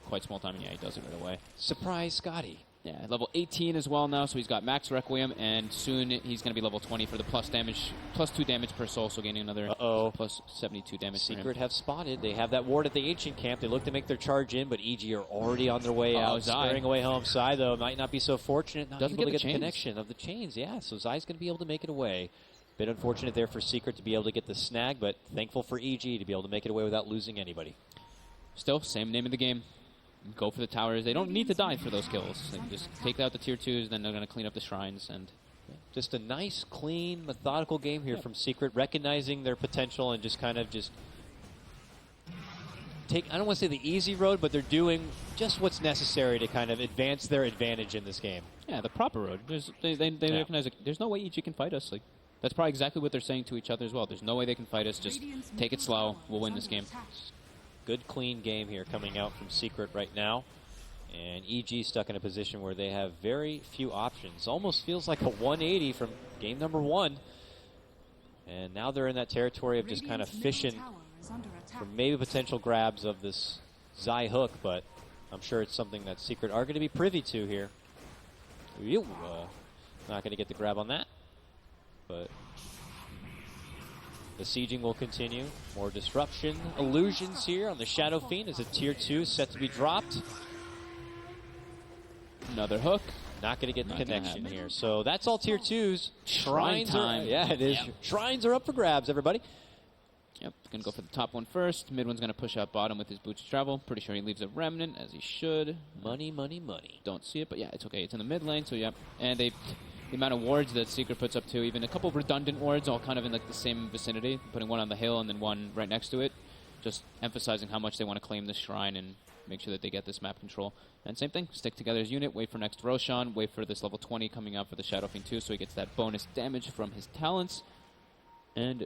quite small time. And yeah, he does it right away. Surprise Scotty. Yeah, level 18 as well now, so he's got max Requiem, and soon he's going to be level 20 for the plus 2 damage per soul, so gaining another plus 72 damage for him. Secret have spotted. They have that ward at the ancient camp. They look to make their charge in, but EG are already on their way out, scaring away home. Zai, though, might not be so fortunate, not Doesn't able get to the get the connection of the chains. Yeah, so Zai's going to be able to make it away. Bit unfortunate there for Secret to be able to get the snag, but thankful for EG to be able to make it away without losing anybody. Still, same name of the game. Go for the towers. They don't need to die for those kills. They just take out the tier 2s, then they're going to clean up the shrines. And just a nice, clean, methodical game here from Secret, recognizing their potential and just kind of take, I don't want to say the easy road, but they're doing just what's necessary to kind of advance their advantage in this game. Yeah, the proper road. They recognize, like, there's no way EG can fight us. Like, that's probably exactly what they're saying to each other as well. There's no way they can fight us. Just take it slow. We'll win this game. Good, clean game here coming out from Secret right now. And EG stuck in a position where they have very few options. Almost feels like a 180 from game number 1. And now they're in that territory of just kind of fishing for maybe potential grabs of this Zai hook, but I'm sure it's something that Secret are going to be privy to here. Not going to get the grab on that, but the sieging will continue. More disruption, illusions here on the Shadow Fiend as a tier 2 set to be dropped. Another hook. Not going to get the connection here. So that's all tier 2s. Shrines time. Yeah, it is. Yep. Shrines are up for grabs, everybody. Yep, going to go for the top one first. Mid one's going to push out bottom with his boots of travel. Pretty sure he leaves a remnant, as he should. Money, money, money. Don't see it, but yeah, it's okay. It's in the mid lane, so yep. And the amount of wards that Secret puts up too, even a couple of redundant wards, all kind of in like the same vicinity, putting one on the hill and then one right next to it, just emphasizing how much they want to claim this shrine and make sure that they get this map control. And same thing, stick together as unit, wait for next Roshan, wait for this level 20 coming out for the Shadow Fiend too, so he gets that bonus damage from his talents. And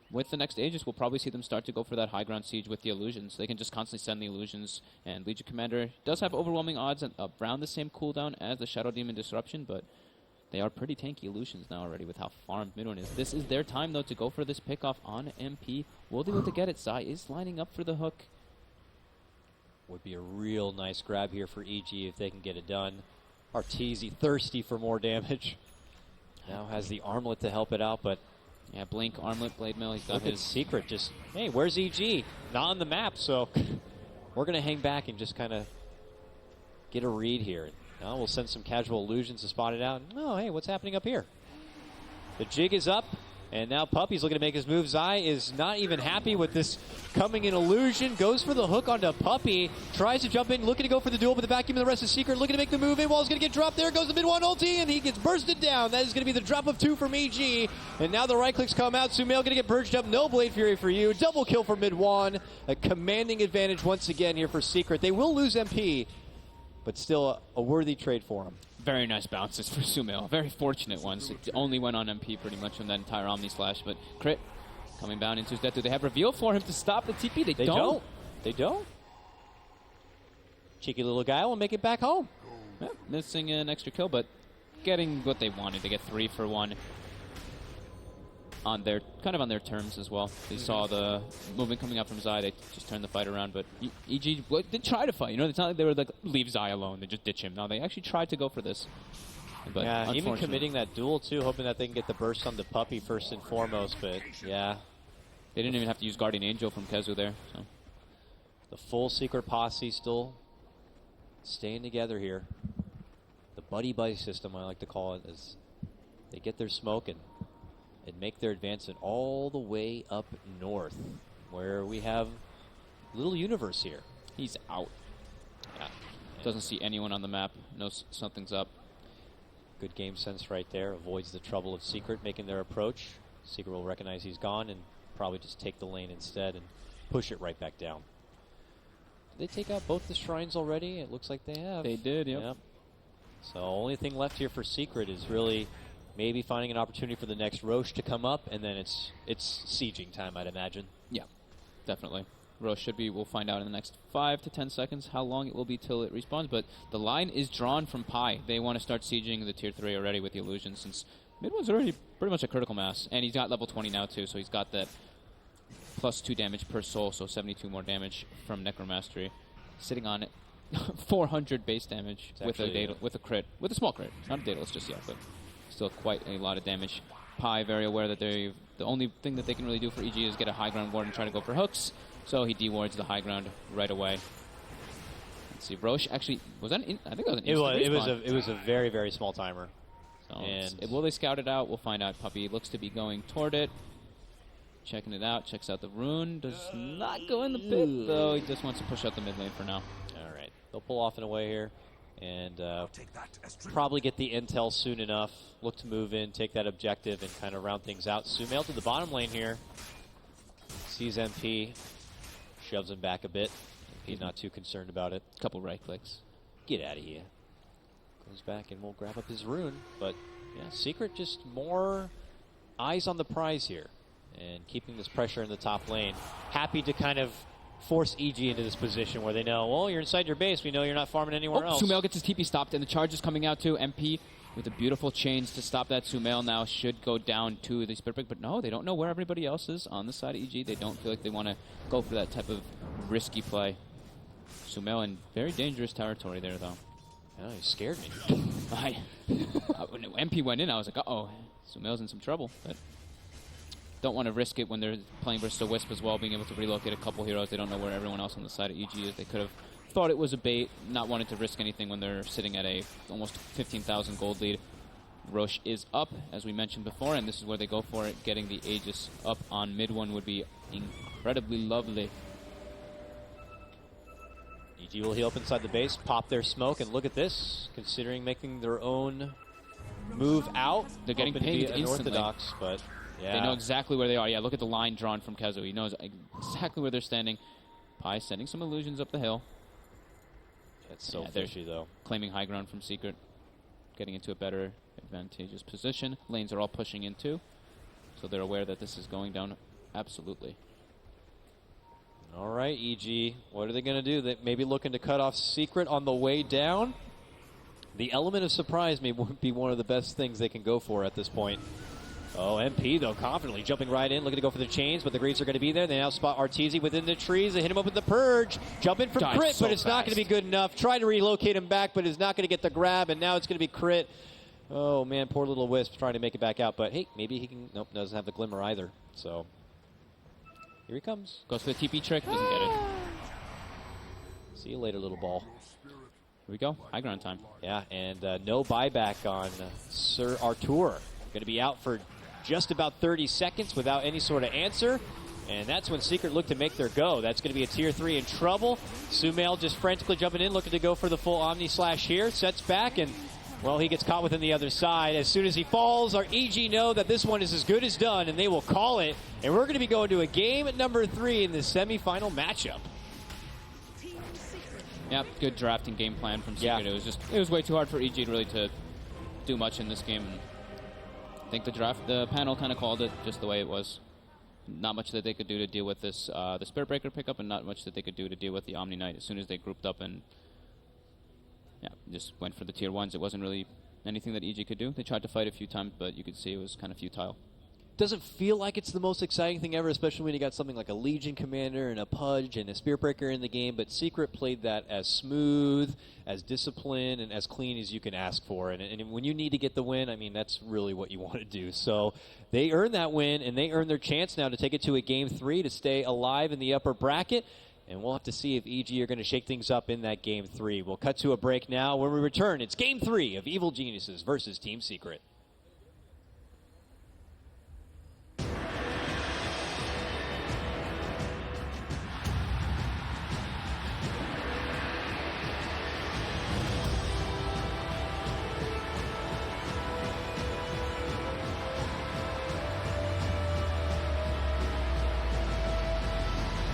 with the next Aegis, we'll probably see them start to go for that high ground siege with the illusions. They can just constantly send the illusions, and Legion Commander does have overwhelming odds and around the same cooldown as the Shadow Demon Disruption, but they are pretty tanky illusions now already with how farmed mid one is. This is their time, though, to go for this pickoff on MP. Will they be able to get it? Zai is lining up for the hook. Would be a real nice grab here for EG if they can get it done. Arteezy thirsty for more damage. Now has the armlet to help it out, but yeah, Blink, Armlet, Blade Mill, he's got look his at Secret just, hey, where's EG? Not on the map, so we're going to hang back and just kind of get a read here. Now we'll send some casual illusions to spot it out. Oh, hey, what's happening up here? The jig is up, and now Puppy's looking to make his move. Zai is not even happy with this coming in illusion. Goes for the hook onto Puppy. Tries to jump in, looking to go for the duel, but the vacuum of the rest is Secret. Looking to make the move in. Wall's going to get dropped. There goes the mid one ulti, and he gets bursted down. That is going to be the drop of 2 from EG. And now the right clicks come out. Sumail going to get purged up. No Blade Fury for you. Double kill for mid one. A commanding advantage once again here for Secret. They will lose MP, but still a worthy trade for him. Very nice bounces for Sumail. Very fortunate ones. It only went on MP pretty much from that entire Omni Slash, but crit coming down into his death. Do they have reveal for him to stop the TP? They don't. They don't. Cheeky little guy will make it back home. Yeah, missing an extra kill, but getting what they wanted. They get 3 for 1 on their on their terms as well. They saw the movement coming up from Zai. They just turned the fight around, but EG did try to fight. You know, it's not like they were like, leave Zai alone. They just ditch him. No, they actually tried to go for this. But yeah, even committing that duel too, hoping that they can get the burst on the Puppy first and foremost. But yeah, they didn't even have to use Guardian Angel from Kezu there. So the full Secret posse still staying together here. The buddy system, I like to call it, is they get their smoke and make their advance all the way up north, where we have Little Universe here. He's out. Doesn't see anyone on the map. Knows something's up. Good game sense right there. Avoids the trouble of Secret making their approach. Secret will recognize he's gone and probably just take the lane instead and push it right back down. Did they take out both the shrines already? It looks like they have. They did, yep. So only thing left here for Secret is really maybe finding an opportunity for the next Roche to come up, and then it's sieging time, I'd imagine. Yeah, definitely. Roche should be, we'll find out in the next 5 to 10 seconds how long it will be till it respawns, but the line is drawn from Pi. They want to start sieging the tier 3 already with the illusion, since mid one's already pretty much a critical mass, and he's got level 20 now too, so he's got that plus 2 damage per soul, so 72 more damage from Necromastery. Sitting on it, 400 base damage with a crit, with a small crit. Not a Daedalus just yet, but still quite a lot of damage. Pi very aware that the only thing that they can really do for EG is get a high ground ward and try to go for hooks, so he dewards the high ground right away. Let's see, Roche actually, was that I think that was an instant it was a very, very small timer. So will they scout it out? We'll find out. Puppy looks to be going toward it. Checking it out. Checks out the rune. Does not go in the pit, though. He just wants to push out the mid lane for now. All right. They'll pull off in a way here. And probably get the intel soon enough. Look to move in, take that objective, and kind of round things out. Sumail to the bottom lane here. Sees MP. Shoves him back a bit. He's not too concerned about it. Couple right clicks. Get out of here. Goes back and we'll grab up his rune. But, yeah, Secret just more eyes on the prize here. And keeping this pressure in the top lane. Happy to kind of force EG into this position where they know, well, you're inside your base. We know you're not farming anywhere else. Sumail gets his TP stopped, and the charge is coming out too. MP with a beautiful chains to stop that. Sumail now should go down to the Spirit Break, but no, they don't know where everybody else is on the side of EG. They don't feel like they want to go for that type of risky play. Sumail in very dangerous territory there, though. Oh, he scared me. When MP went in, I was like, uh-oh, Sumail's in some trouble. But don't want to risk it when they're playing versus a Wisp as well, being able to relocate a couple heroes. They don't know where everyone else on the side of EG is. They could have thought it was a bait, not wanted to risk anything when they're sitting at a almost 15,000 gold lead. Roche is up, as we mentioned before, and this is where they go for it. Getting the Aegis up on mid one would be incredibly lovely. EG will heal up inside the base, pop their smoke, and look at this. Considering making their own move out, they're getting pinged instantly. Unorthodox, but yeah. They know exactly where they are. Yeah, look at the line drawn from Kezu. He knows exactly where they're standing. Pi sending some illusions up the hill. It's so fishy, though. Claiming high ground from Secret. Getting into a better, advantageous position. Lanes are all pushing in, too. So they're aware that this is going down absolutely. All right, EG. What are they going to do? They maybe looking to cut off Secret on the way down. The element of surprise may be one of the best things they can go for at this point. Oh, MP, though, confidently jumping right in, looking to go for the chains, but the Greaves are going to be there. They now spot Arteezy within the trees. They hit him up with the Purge. Jump in for crit, but it's not going to be good enough. Try to relocate him back, but is not going to get the grab, and now it's going to be crit. Oh, man, poor little Wisp trying to make it back out, but hey, maybe he can. Nope, doesn't have the glimmer either. So, here he comes. Goes for the TP trick, doesn't get it. See you later, little ball. Here we go, high ground time. Yeah, and no buyback on Sir Artur. Going to be out for just about 30 seconds without any sort of answer. And that's when Secret look to make their go. That's going to be a tier 3 in trouble. Sumail just frantically jumping in, looking to go for the full Omni Slash here. Sets back, and, well, he gets caught within the other side. As soon as he falls, our EG know that this one is as good as done, and they will call it. And we're going to be going to a game at number 3 in the semifinal matchup. Yeah, good drafting game plan from Secret. Yeah. It was way too hard for EG really to do much in this game. I think the panel kind of called it just the way it was. Not much that they could do to deal with this, the Spirit Breaker pickup, and not much that they could do to deal with the Omni Knight. As soon as they grouped up and just went for the tier 1s, it wasn't really anything that EG could do. They tried to fight a few times, but you could see it was kind of futile. Doesn't feel like it's the most exciting thing ever, especially when you got something like a Legion Commander and a Pudge and a Spirit Breaker in the game, but Secret played that as smooth, as disciplined, and as clean as you can ask for. And when you need to get the win, I mean, that's really what you want to do. So they earned that win, and they earned their chance now to take it to a Game 3 to stay alive in the upper bracket. And we'll have to see if EG are going to shake things up in that Game 3. We'll cut to a break now. When we return, it's Game 3 of Evil Geniuses versus Team Secret.